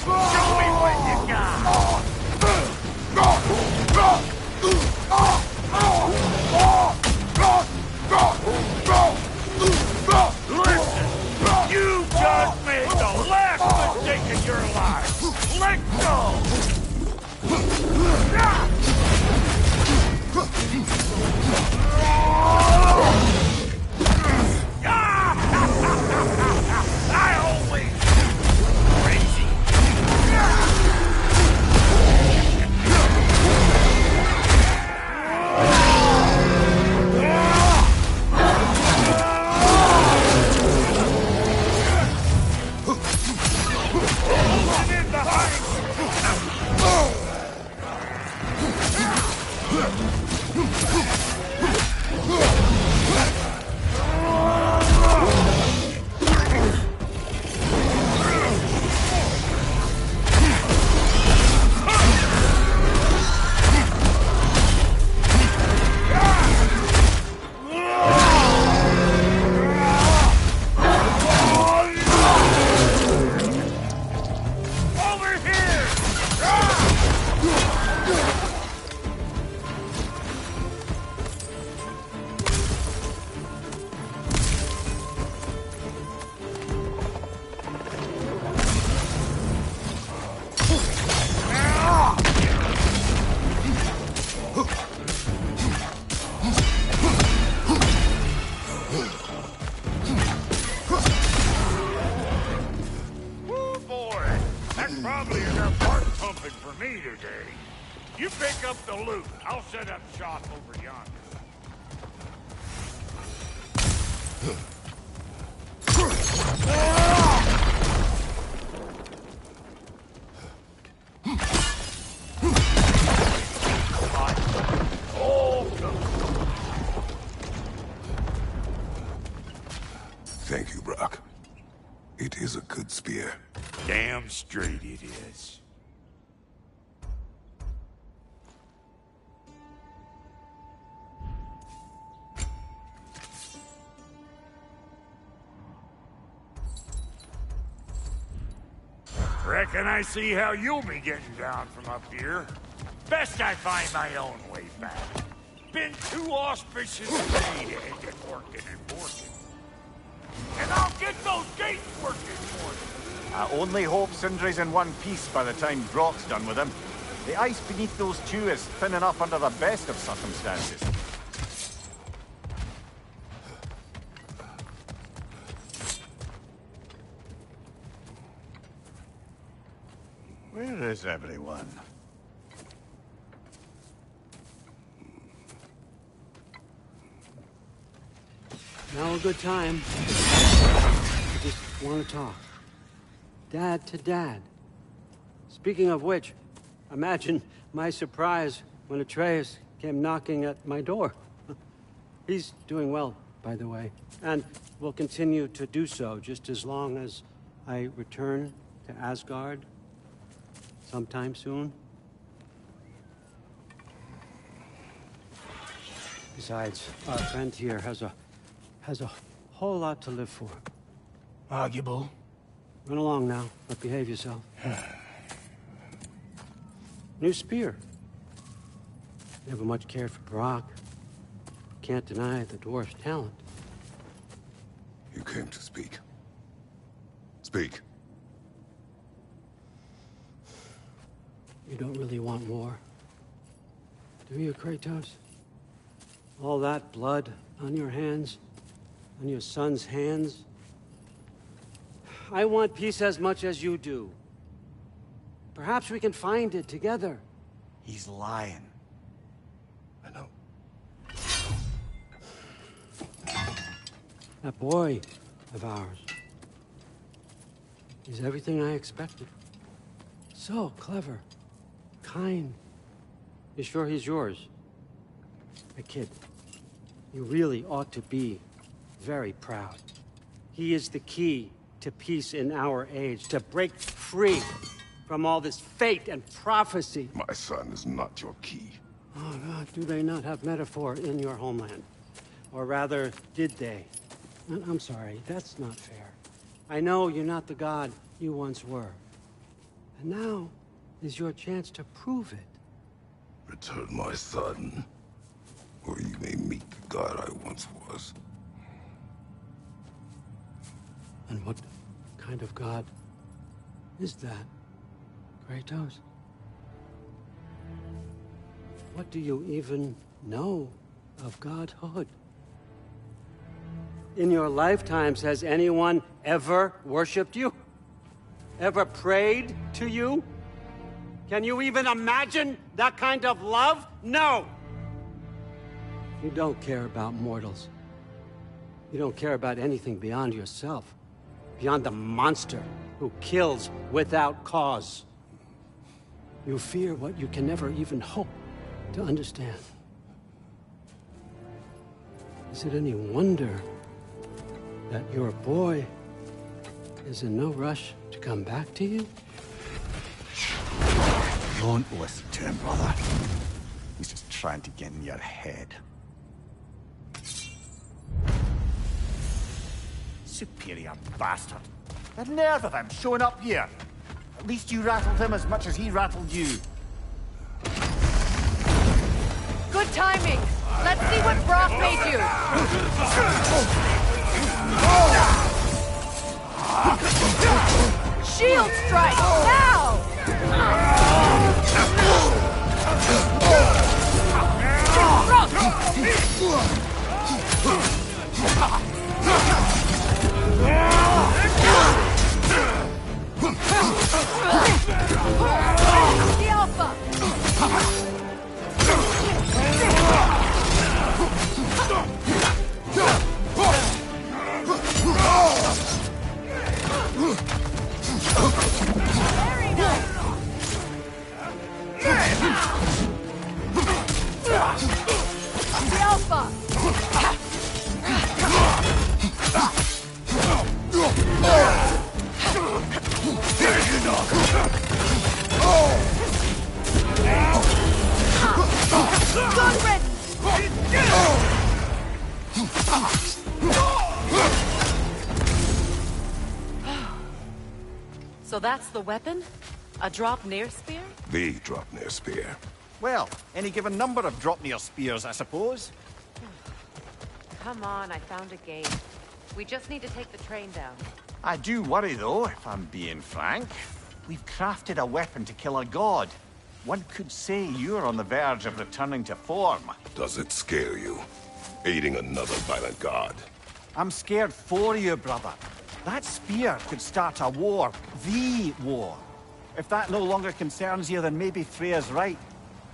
Show me what you got! Listen, you just made the last mistake in your life! Let go! I always crazy. In behind. Over here! Woo, boy! That's probably enough heart pumping for me today. You pick up the loot. I'll set up shop over yonder. Thank you, Brock. It is a good spear. Damn straight it is. Reckon I see how you'll be getting down from up here. Best I find my own way back. Been too auspicious a day to end it working and working. And I'll get those gates working for you. I only hope Sindri's in one piece by the time Brock's done with him. The ice beneath those two is thin enough under the best of circumstances. Where is everyone? Now a good time. I just want to talk. Dad to Dad. Speaking of which, imagine my surprise when Atreus came knocking at my door. He's doing well, by the way, and will continue to do so just as long as I return to Asgard sometime soon. Besides, our friend here has a whole lot to live for. Arguable. Run along now, but behave yourself. New spear. Never much cared for Brock. Can't deny the dwarf's talent. You came to speak. Speak. You don't really want war, do you, Kratos? All that blood on your hands, on your son's hands. I want peace as much as you do. Perhaps we can find it together. He's lying. I know. That boy of ours. He's everything I expected. So clever. Kind. You sure he's yours? A kid. You really ought to be very proud. He is the key to peace in our age, to break free from all this fate and prophecy. My son is not your key. Oh, God, do they not have metaphor in your homeland? Or rather, did they? I'm sorry, that's not fair. I know you're not the god you once were. And now is your chance to prove it. Return my son, or you may meet the god I once was. And what kind of god is that, Kratos? What do you even know of godhood? In your lifetimes, has anyone ever worshipped you? Ever prayed to you? Can you even imagine that kind of love? No! You don't care about mortals. You don't care about anything beyond yourself. Beyond the monster who kills without cause. You fear what you can never even hope to understand. Is it any wonder that your boy is in no rush to come back to you? Don't listen to him, brother. He's just trying to get in your head. Superior bastard. The nerve of him showing up here. At least you rattled him as much as he rattled you. Good timing. Let's see what Brock made you. Shield strike now. The Alpha. The Alpha! Good riddance! So that's the weapon? A drop near spear? The Dropnir spear. Well, any given number of Dropnir spears, I suppose. Come on, I found a gate. We just need to take the train down. I do worry, though, if I'm being frank. We've crafted a weapon to kill a god. One could say you're on the verge of returning to form. Does it scare you? Aiding another violent god? I'm scared for you, brother. That spear could start a war. The war. If that no longer concerns you, then maybe Freya's right.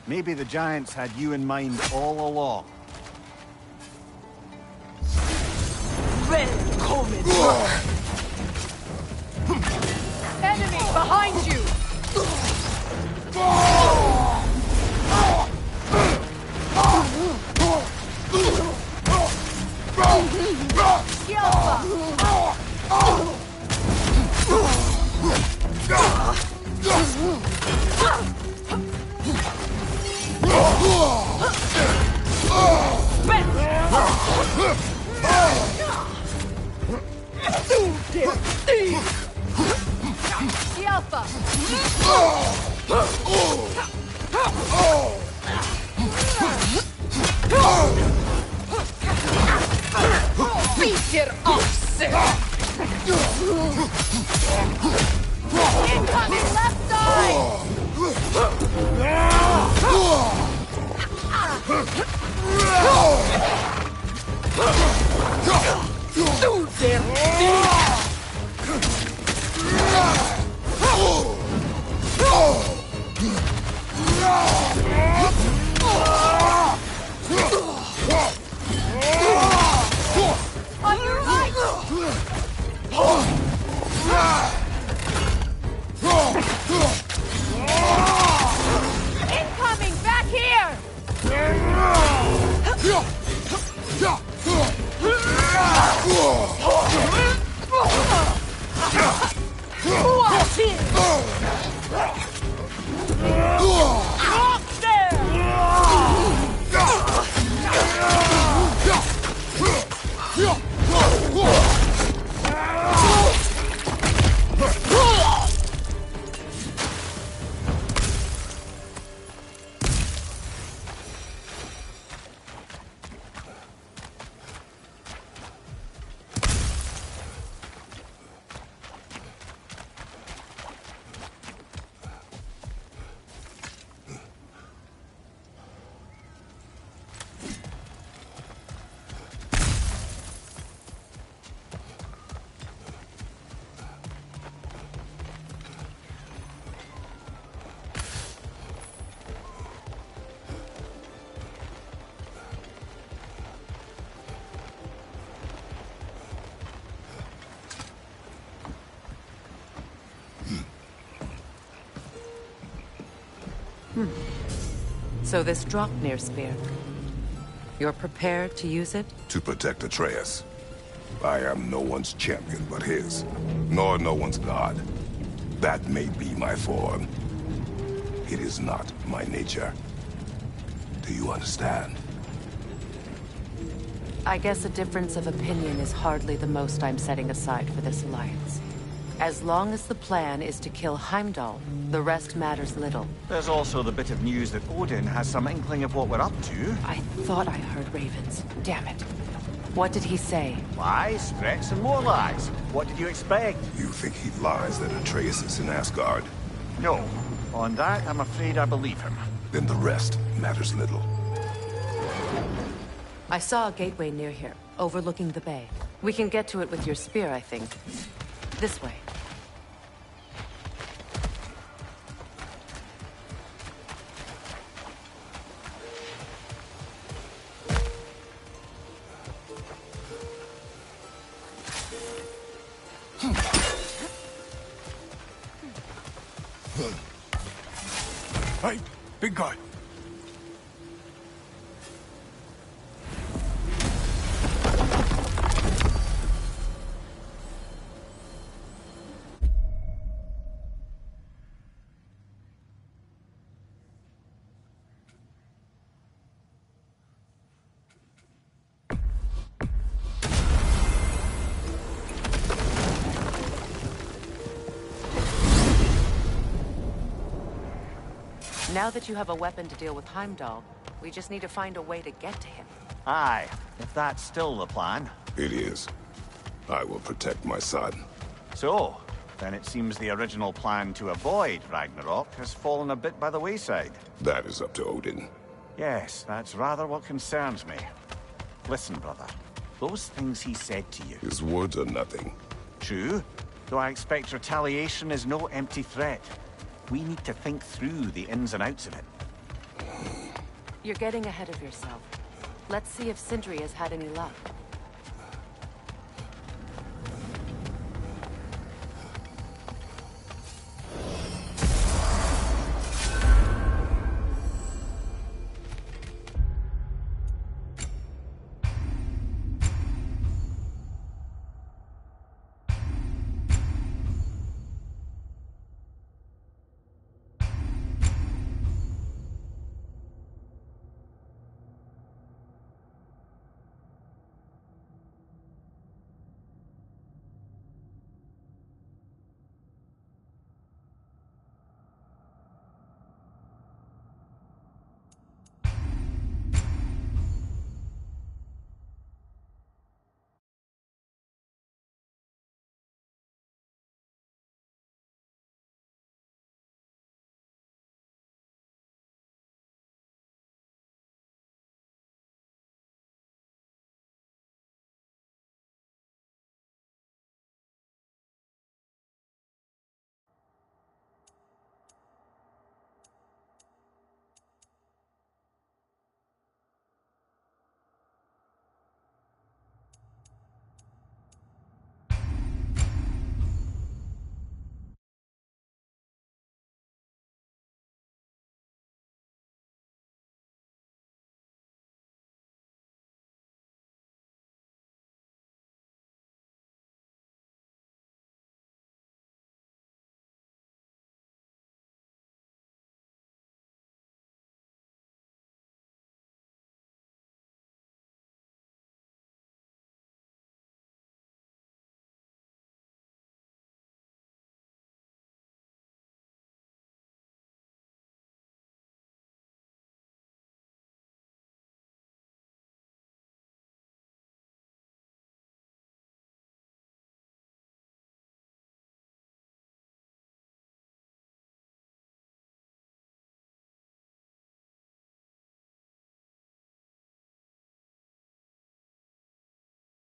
Maybe the Giants had you in mind all along. Enemy behind you! The Alpha! The Alpha! Beat it off, sir! Incoming left side! On your right! Incoming! Back here! Watch it! Up So this Dropnir spear. You're prepared to use it? To protect Atreus. I am no one's champion but his, nor no one's god. That may be my form. It is not my nature. Do you understand? I guess a difference of opinion is hardly the most I'm setting aside for this alliance. As long as the plan is to kill Heimdall, the rest matters little. There's also the bit of news that Odin has some inkling of what we're up to. I thought I heard ravens. Damn it. What did he say? Lies, threats, and more lies. What did you expect? You think he lies that Atreus is in Asgard? No. On that, I'm afraid I believe him. Then the rest matters little. I saw a gateway near here, overlooking the bay. We can get to it with your spear, I think. This way. Be good. Now that you have a weapon to deal with Heimdall, we just need to find a way to get to him. Aye, if that's still the plan. It is. I will protect my son. So, then it seems the original plan to avoid Ragnarok has fallen a bit by the wayside. That is up to Odin. Yes, that's rather what concerns me. Listen, brother. Those things he said to you... His words are nothing. True, though I expect retaliation is no empty threat. We need to think through the ins and outs of it. You're getting ahead of yourself. Let's see if Sindri has had any luck.